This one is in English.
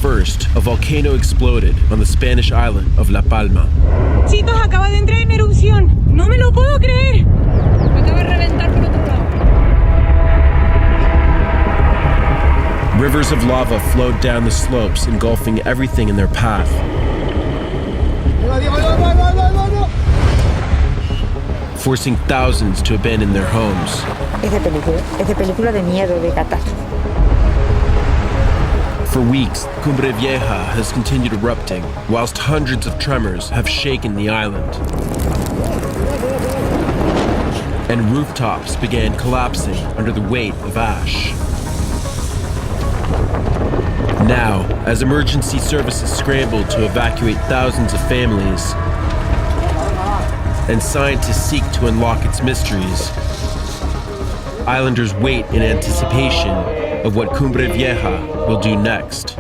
First, a volcano exploded on the Spanish island of La Palma. Chicos, acaba de entrar en erupción. No me lo puedo creer. Acaba de reventar por otro lado. Rivers of lava flowed down the slopes, engulfing everything in their path. Forcing thousands to abandon their homes. Es de película de miedo, de catástrofe. For weeks, Cumbre Vieja has continued erupting, whilst hundreds of tremors have shaken the island. And rooftops began collapsing under the weight of ash. Now, as emergency services scramble to evacuate thousands of families, and scientists seek to unlock its mysteries, islanders wait in anticipation of what Cumbre Vieja will do next.